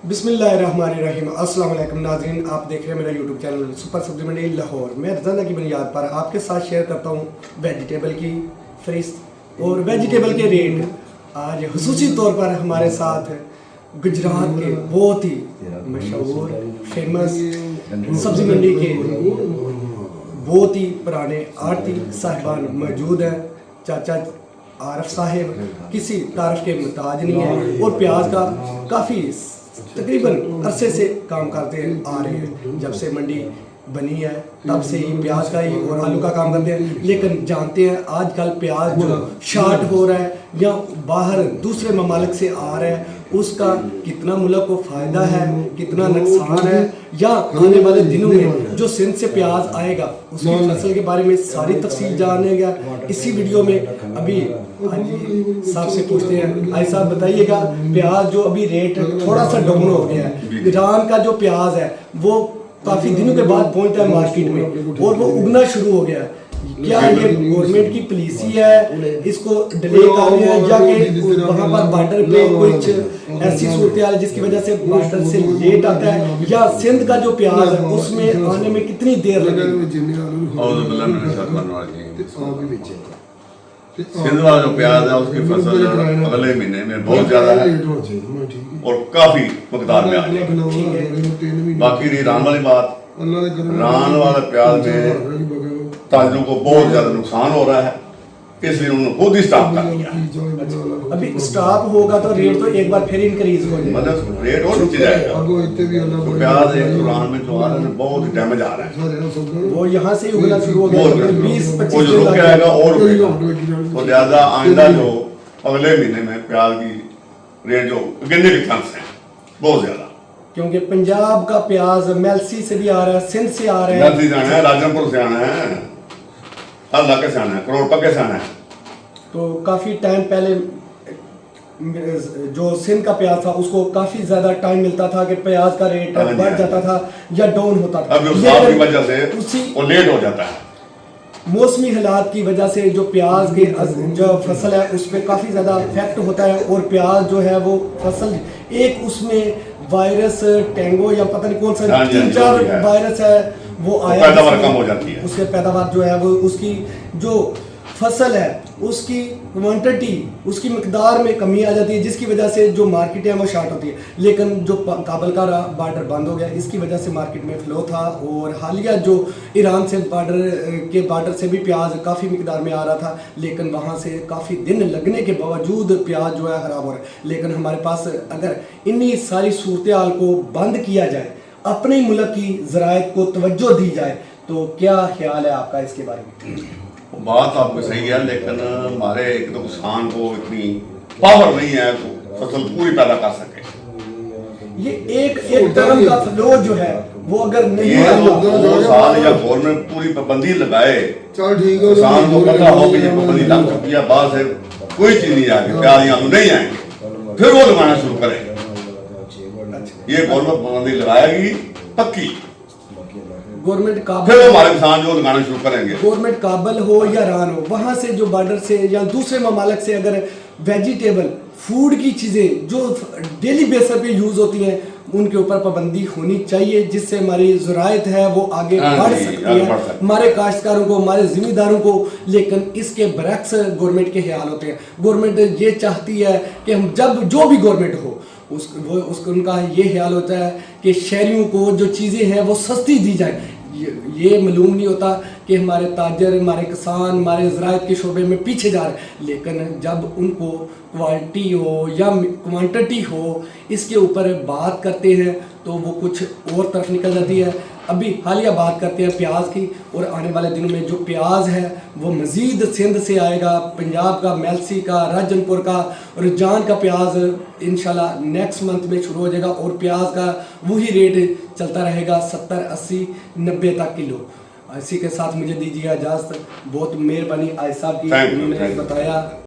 बिस्मिल्लाहिर्रहमानिर्रहीम। अस्सलाम वालेकुम नाज़रीन, आप देख रहे हैं मेरा यूट्यूब चैनल सुपर सब्जी मंडी लाहौर। मैं रोज़ाना की बुनियाद पर आपके साथ शेयर करता हूँ वेजिटेबल की फहरिस्त और वेजिटेबल के रेट। आज खुसूसी तौर पर हमारे साथ गुजरात के बहुत ही मशहूर फेमस सब्जी मंडी के बहुत ही पुराने आरती साहिबान मौजूद हैं। चाचा आरफ साहिब किसी तारीफ के मुताज नहीं है और प्याज का काफ़ी तकरीबन अरसे से काम करते आ रहे हैं। जब से मंडी बनी है तब से ही प्याज का ही और आलू का काम करते हैं। लेकिन जानते हैं आजकल प्याज जो शार्ट हो रहा है या बाहर दूसरे ममालिक से आ रहा है, उसका कितना मुल्क को फ़ायदा है, कितना नुकसान है, या आने वाले दिनों में जो सिंध से प्याज आएगा उसकी फसल के बारे में सारी तफसील जानेगा इसी वीडियो में। अभी साहब से पूछते हैं, आई साहब बताइएगा, प्याज जो अभी रेट थोड़ा सा डाउन हो गया है, ईरान का जो प्याज है वो काफ़ी दिनों के बाद पहुंचता है मार्केट में और वो उगना शुरू हो गया है। क्या ये गवर्नमेंट की पॉलिसी है, इसको डिले कर रहे हैं, या कि वहाँ पर बॉर्डर पे कुछ ऐसी सूरत हाल है जिसकी वजह से बॉर्डर से लेट आता है, या सिंध का जो प्याज है उसमें आने में कितनी देर लगेगी? सिंध वाला जो प्याज है उसकी फसल अगले महीने में बहुत ज्यादा है और काफी मकदार में आ जाएगी। बाकी ईरान वाली बात, ईरान वाले प्याज में ताजरों को बहुत ज्यादा नुकसान हो रहा है, इसलिए उन्होंने खुद ही स्टॉप कर दिया। अभी स्टॉप होगा तो रेट तो एक बार फिर इंक्रीज हो जाएगा, मतलब रेट और नीचे जाएगा। तो प्याज ईरान में जो आ रहा है बहुत डैमेज आ रहा है, वो यहाँ से ही उगना शुरू हो गया, 20-25 दिन रुक जाएगा और उगेगा। तो ज्यादा आइंदा जो अगले महीने में प्याज की रेट जो गिरने के चांस है बहुत ज्यादा, क्योंकि पंजाब का प्याज मेलसी से भी आ रहा है, सिंध से आ रहा है, मेलसी से आना है, राजनपुर से आना है, हर इलाके से आना है, करोड़पक्के से आना है। तो काफ़ी टाइम पहले जो सिंध का प्याज था उसको काफ़ी ज़्यादा टाइम मिलता था कि प्याज का रेट बढ़ जाता था या डाउन होता था। अब की वजह से वो लेट हो जाता है। मौसमी हालात की वजह से जो प्याज की जो फसल है उस पर काफ़ी ज़्यादा इफेक्ट होता है और प्याज जो है वो फसल एक उसमें वायरस टेंगो या पता नहीं कौन सा 3-4 वायरस है वो आया, पैदावार कम हो जाती है। उसके पैदावार जो है वो उसकी जो फसल है उसकी क्वांटिटी उसकी मकदार में कमी आ जाती है, जिसकी वजह से जो मार्केट है वो शार्ट होती है। लेकिन जो काबल का बॉर्डर बंद हो गया इसकी वजह से मार्केट में फ्लो था और हालिया जो ईरान से बॉर्डर से भी प्याज काफ़ी मकदार में आ रहा था, लेकिन वहाँ से काफ़ी दिन लगने के बावजूद प्याज जो है ख़राब हो रहा है। लेकिन हमारे पास अगर इन्हीं सारी सूरत हाल को बंद किया जाए, अपने मुल्क की ज़राअत को तवज्जो दी जाए, तो क्या ख्याल है आपका इसके बारे में? बात आपको सही है, लेकिन हमारे एक तो किसान को इतनी पावर नहीं है तो फसल पूरी पैदा कर सके। ये एक तरह का फ्लो जो है वो अगर नहीं ये दो साल या गवर्नमेंट पूरी पाबंदी लगाए, किसान को पता हो कि ये पाबंदी लग चुकी है, बाहर से कोई चीज नहीं आएगी, प्याज आलू नहीं आएंगे, फिर वो लगाना शुरू करें। ये गवर्नमेंट पाबंदी लगाएगी पक्की, गवर्नमेंट फिर हमारे किसान जो लगाना शुरू करेंगे। गवर्नमेंट काबल हो या ईरान हो, वहाँ से जो बॉर्डर से या दूसरे ममालिक से अगर वेजिटेबल फूड की चीज़ें जो डेली बेसिस पे यूज़ होती हैं उनके ऊपर पाबंदी होनी चाहिए, जिससे हमारी ज़राअत है वो आगे बढ़ सकती है, हमारे काश्तकारों को, हमारे ज़िम्मेदारों को। लेकिन इसके बरक्स गवर्नमेंट के ख्याल होते हैं। गवर्नमेंट ये चाहती है कि हम जब जो भी गवर्नमेंट हो उसको उनका ये ख्याल होता है कि शहरियों को जो चीज़ें हैं वो सस्ती दी जाए। ये मालूम नहीं होता कि हमारे ताजर, हमारे किसान, हमारे ज़राअत के शोबे में पीछे जा रहे हैं। लेकिन जब उनको क्वालिटी हो या क्वांटिटी हो इसके ऊपर बात करते हैं तो वो कुछ और तरफ निकल जाती है। अभी हालिया बात करते हैं प्याज की, और आने वाले दिनों में जो प्याज है वो मज़ीद सिंध से आएगा, पंजाब का, मेलसी का, राजनपुर का और जान का प्याज इंशाल्लाह नेक्स्ट मंथ में शुरू हो जाएगा और प्याज का वही रेट चलता रहेगा 70, 80, 90 तक किलो। इसी के साथ मुझे दीजिए इजाज़त। बहुत मेहरबानी आई साहब की, उन्होंने बताया।